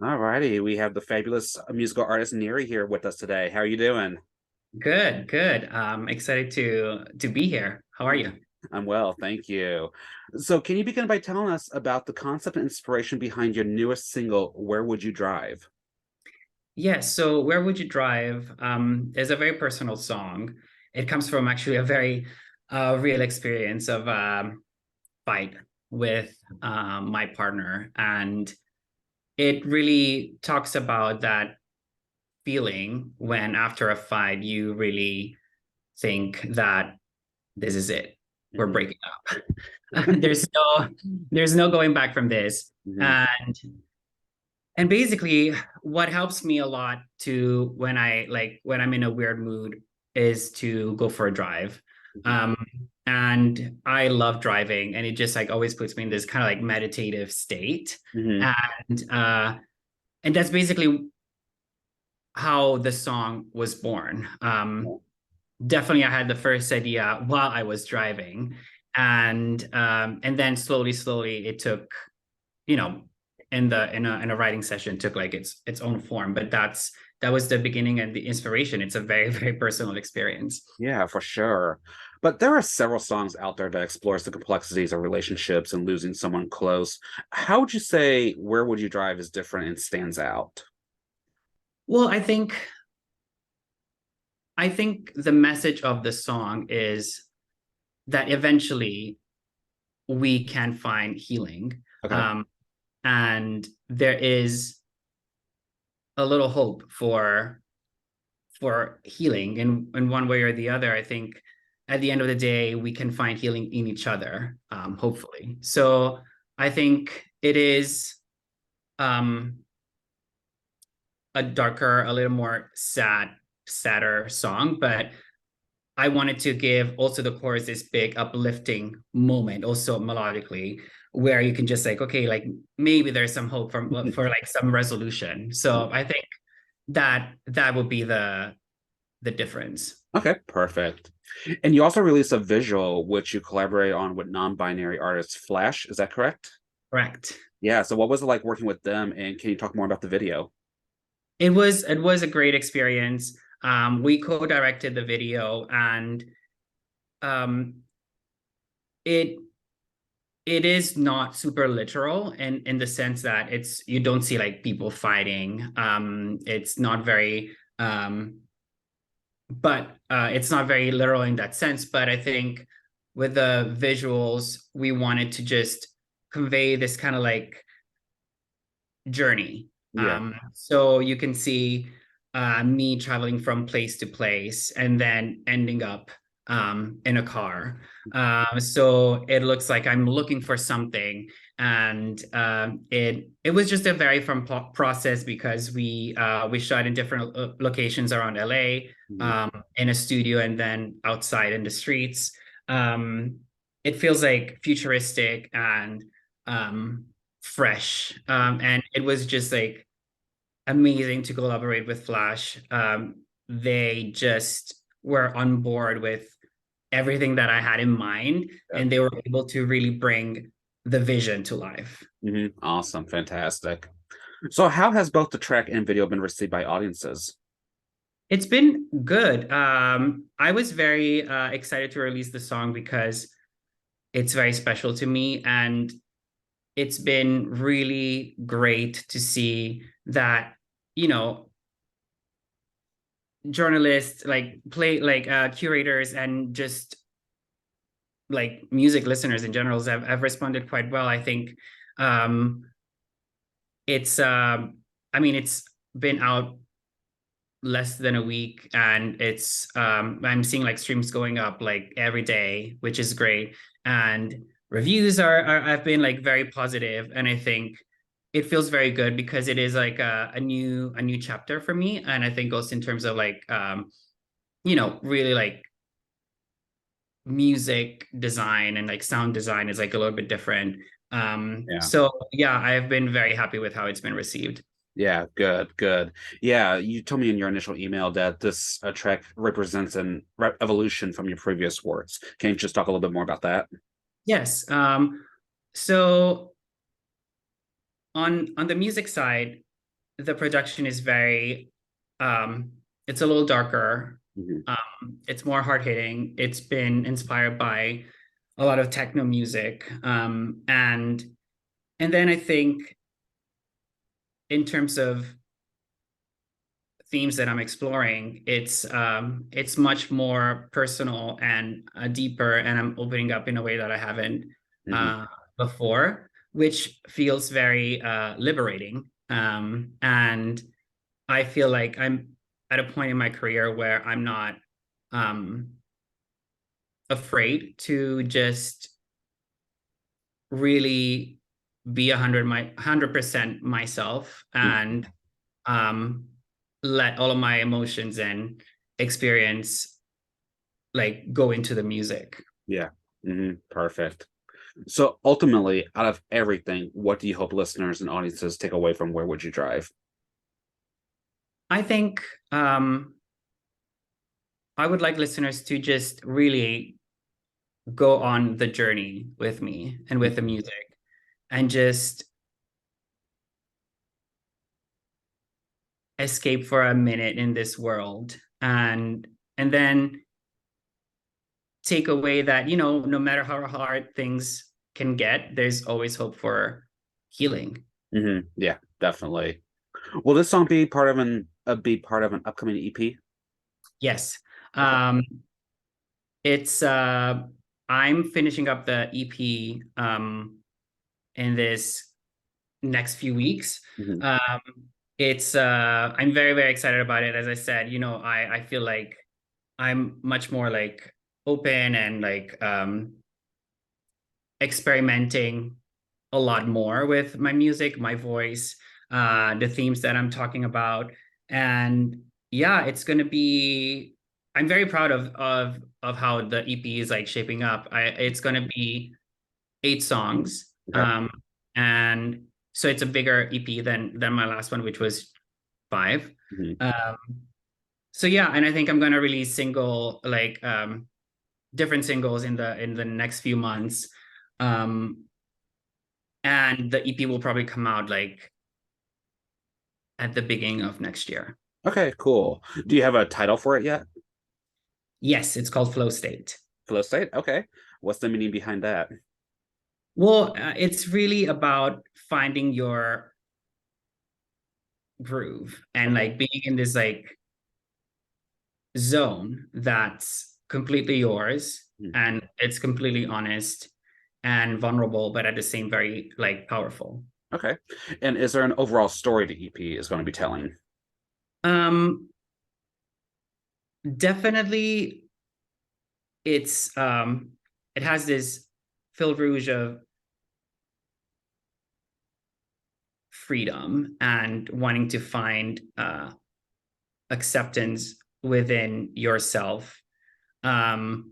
All righty, we have the fabulous musical artist Nieri here with us today. How are you doing? Good, good. Excited to be here. How are Yeah, you? I'm well, thank you. So, can you begin by telling us about the concept and inspiration behind your newest single, Where Would You Drive? Yes, so Where Would You Drive is a very personal song. It comes from actually a very real experience of fight with my partner. And it really talks about that feeling when after a fight, you really think that this is it. We're Mhm. breaking up. There's no going back from this. Mhm. And basically, what helps me a lot to when I'm in a weird mood is to go for a drive. Mhm. Um, and I love driving, and it just like always puts me in this kind of like meditative state. Mhm. And uh, and that's basically how the song was born. Definitely, I had the first idea while I was driving, and then slowly it took, you know, in a writing session took like its own form. But that was the beginning and the inspiration. It's a very very personal experience. Yeah, for sure. But there are several songs out there that explores the complexities of relationships and losing someone close. How would you say Where Would You Drive is different and stands out? Well, I think the message of the song is that eventually we can find healing, Okay. um, and there is a little hope for healing in one way or the other. I think at the end of the day, we can find healing in each other, hopefully. So I think it is um, a darker, a little more sadder song, but I wanted to give also the chorus this big uplifting moment, also melodically, where you can just like, okay, like maybe there's some hope for like some resolution. So I think that would be the difference. Okay, perfect. And you also released a visual which you collaborate on with non-binary artist Flash, is that correct? Correct. Yeah, so what was it like working with them and can you talk more about the video? It was a great experience. We co-directed the video, and um, it it is not super literal in the sense that it's you don't see like people fighting. It's not very but it's not very literal in that sense. But I think with the visuals, we wanted to just convey this kind of like journey. Yeah. So you can see me traveling from place to place and then ending up in a car. So it looks like I'm looking for something, and it was just a very fun process because we shot in different locations around LA, Mhm. in a studio and then outside in the streets. It feels like futuristic and um, fresh. And it was just like amazing to collaborate with Flash. They just were on board with everything that I had in mind, Yeah. and they were able to really bring the vision to life. Awesome, fantastic. So how has both the track and video been received by audiences? It's been good. I was very excited to release the song because it's very special to me, and it's been really great to see that, you know, journalists like play like curators and just like music listeners in general have responded quite well. I think um it's I mean it's been out less than a week, and it's I'm seeing like streams going up like every day, which is great. And reviews are have been like very positive, and I think it feels very good because it is like a new chapter for me. And I think also in terms of like really like music design and like sound design is like a little bit different. Yeah. So yeah, I've been very happy with how it's been received. Yeah, good, good. Yeah, you told me in your initial email that this track represents an evolution from your previous works. Can you just talk a little bit more about that? Yes. So on the music side, the production is very it's a little darker. Mhm. It's more hard-hitting. It's been inspired by a lot of techno music. And then I think in terms of themes that I'm exploring, it's much more personal and deeper, and I'm opening up in a way that I haven't Mhm. uh, before, which feels very liberating. And I feel like I'm at a point in my career where I'm not um, afraid to just really be 100% myself Mhm. and um, let all of my emotions and experience like go into the music. Yeah. Perfect. So ultimately, out of everything, what do you hope listeners and audiences take away from Where Would You Drive? I think um, I would like listeners to just really go on the journey with me and with the Mhm. music and just escape for a minute in this world and then take away that, you know, no matter how hard things can get, there's always hope for healing. Yeah, definitely. Will this song be part of an upcoming EP? Yes. Okay. Um, it's I'm finishing up the EP in this next few weeks. Mhm. Um, it's I'm very, very excited about it. As I said, you know, I feel like I'm much more like open and like experimenting a lot more with my music, my voice, the themes that I'm talking about. And yeah, it's gonna be I'm very proud of how the EP is like shaping up. It's gonna be 8 songs. Okay. And so it's a bigger EP than my last one, which was 5. Mhm. Um, so yeah, and I think I'm gonna release different singles in the next few months. Um, and the EP will probably come out like at the beginning of next year. Okay, cool. Do you have a title for it yet? Yes, it's called Flow State. Flow State? Okay. What's the meaning behind that? Well, it's really about finding your groove and Okay. like being in this like zone that's completely yours Mhm. and it's completely honest and vulnerable, but at the same very like powerful. Okay. And is there an overall story the EP is going to be telling? Um, definitely it has this fil rouge of freedom and wanting to find acceptance within yourself. Um,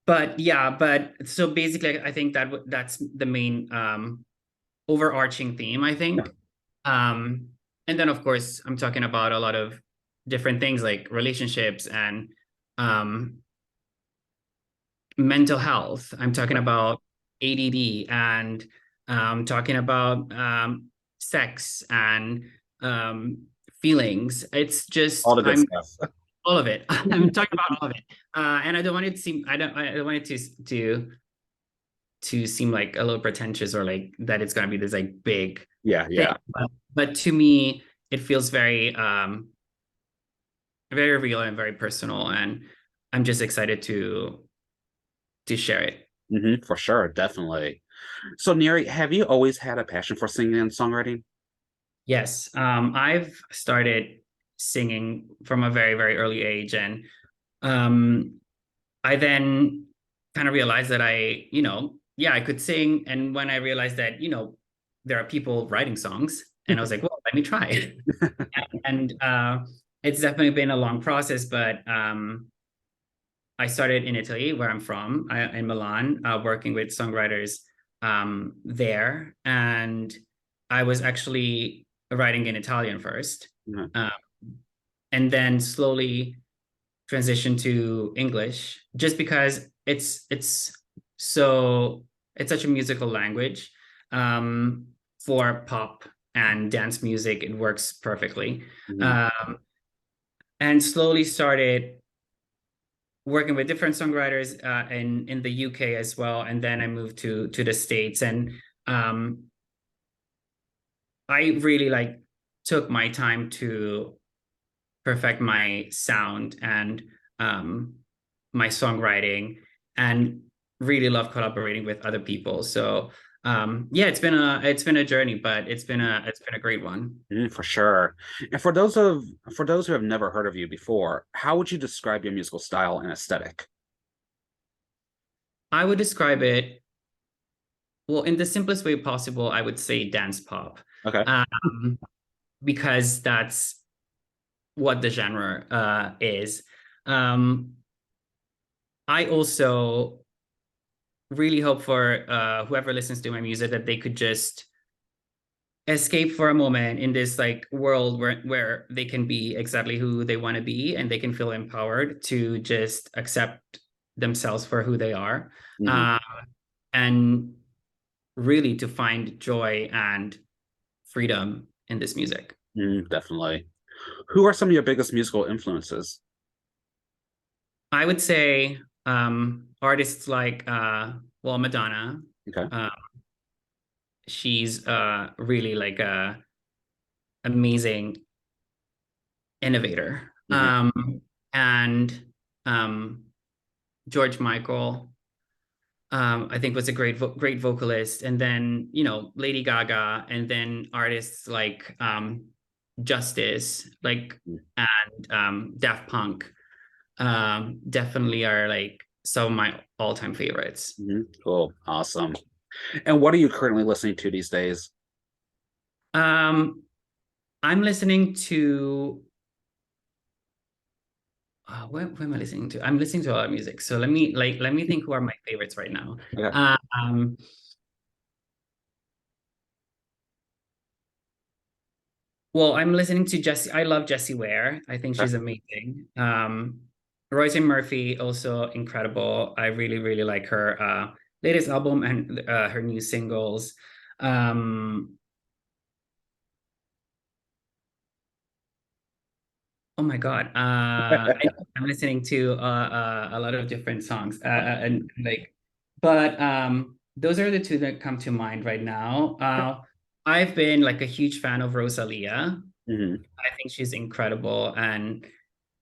but yeah, but so basically, I think that's the main overarching theme, I Yeah. think. Um, and then, of course, I'm talking about a lot of different things like relationships and um, mental health. I'm talking Okay. about ADD and talking about sex and um, feelings. It's All just the good I'm stuff. all of it. I'm talking about all of it, and I don't want it to seem I don't want it to seem like a little pretentious or like that it's going to be this like big Yeah, thing. yeah. But to me, it feels very very real and very personal, and I'm just excited to share it. For sure, definitely. So, Nieri, have you always had a passion for singing and songwriting? Yes, I've started singing from a very, very early age. And um, I then kind of realized that yeah, I could sing. And when I realized that, there are people writing songs, and I was like, well, let me try. And it's definitely been a long process, but I started in Italy, where I'm from, in Milan, working with songwriters there. And I was actually writing in Italian first, Mhm. um, and then slowly transitioned to English, just because so it's such a musical language um, for pop and dance music, it works perfectly. Mhm. Um, and slowly started working with different songwriters in the UK as well, and then I moved to the States, and um, I really like took my time to perfect my sound and um, my songwriting, and really love collaborating with other people. So yeah, it's been a journey, but it's been a great one. For sure. And for those who have never heard of you before, how would you describe your musical style and aesthetic? I would describe it, well, in the simplest way possible. I would say dance pop, Okay. um, because that's what the genre is. Um, I also really hope for whoever listens to my music that they could just escape for a moment in this like world where they can be exactly who they want to be, and they can feel empowered to just accept themselves for who they are, Hmm. uh, and really to find joy and freedom in this music. Definitely. Who are some of your biggest musical influences? I would say artists like well, Madonna. Okay. uh, she's really like a amazing innovator. Hmm. And um, George Michael, I think was a great vocalist. And then, Lady Gaga, and then artists like Justice, like, and Daft Punk, definitely are like some of my all-time favorites. Cool. Awesome. And what are you currently listening to these days? Um, I'm listening to what am I listening to? I'm listening to a lot of music. So let me think who are my favorites right now. Okay. Um, well, I'm listening to Jessie. I love Jessie Ware. I think Okay. she's amazing. Roisin Murphy, also incredible. I really, really like her latest album and her new singles. Um, Oh my God. I'm listening to a lot of different songs, and like, but those are the two that come to mind right now. I've been like a huge fan of Rosalia. Hmm. I think she's incredible, and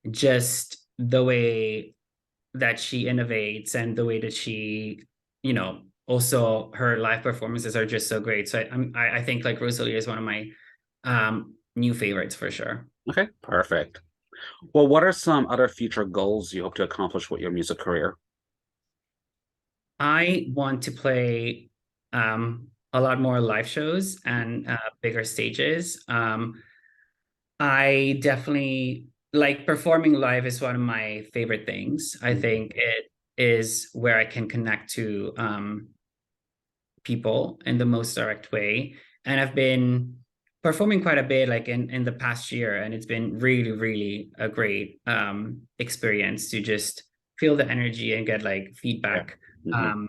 just the way that she innovates and the way that she, also her live performances are just so great. So I think like Rosalia is one of my new favorites for sure. Okay. Perfect. Well, what are some other future goals you hope to accomplish with your music career? I want to play a lot more live shows and bigger stages. I definitely like performing live is one of my favorite things. I Mhm. think it is where I can connect to people in the most direct way. And I've been performing quite a bit like in the past year, and it's been really, really a great experience to just feel the energy and get like Yeah. feedback Hmm. um,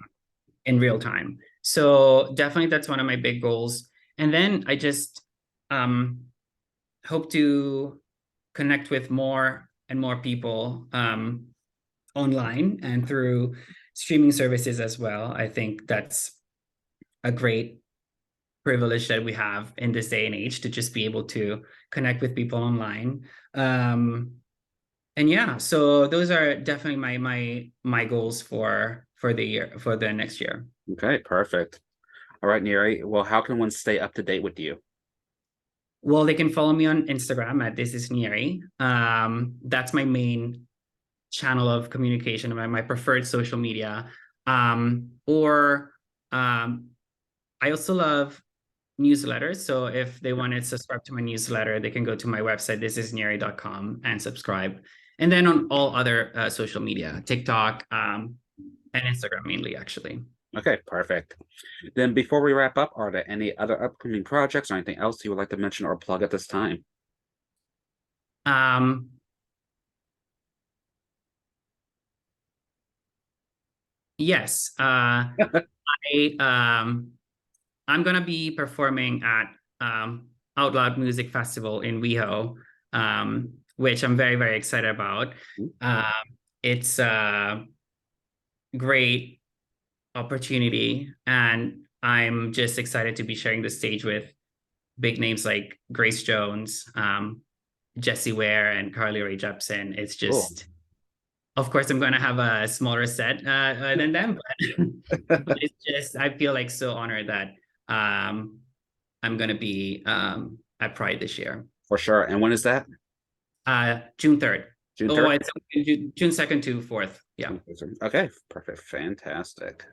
in real time. So definitely that's one of my big goals. And then I just um, hope to connect with more and more people online and through streaming services as well. I think that's a great privilege that we have in this day and age to just be able to connect with people online. Um, and yeah, so those are definitely my goals for the year, for the next year. Okay. Perfect. All right, Nieri. Well, how can one stay up to date with you? Well, they can follow me on Instagram at this is Nieri. That's my main channel of communication, my preferred social media. Or I also love newsletters. So if they want to subscribe to my newsletter, they can go to my website, thisisnieri.com, and subscribe. And then on all other social media, TikTok, and Instagram mainly, actually. Okay, perfect. Then before we wrap up, are there any other upcoming projects or anything else you would like to mention or plug at this time? Um, yes, I I'm gonna be performing at Out Loud Music Festival in WeHo, which I'm very, very excited about. It's a great opportunity, and I'm just excited to be sharing the stage with big names like Grace Jones, Jessie Ware, and Carly Rae Jepsen. It's Cool. just, of course, I'm going to have a smaller set than them, but it's just, I feel like so honored that I'm going to be at Pride this year. For sure. And when is that? June 3rd. June Oh, 3rd? it's June 2nd to 4th. Yeah. Okay, perfect. Fantastic.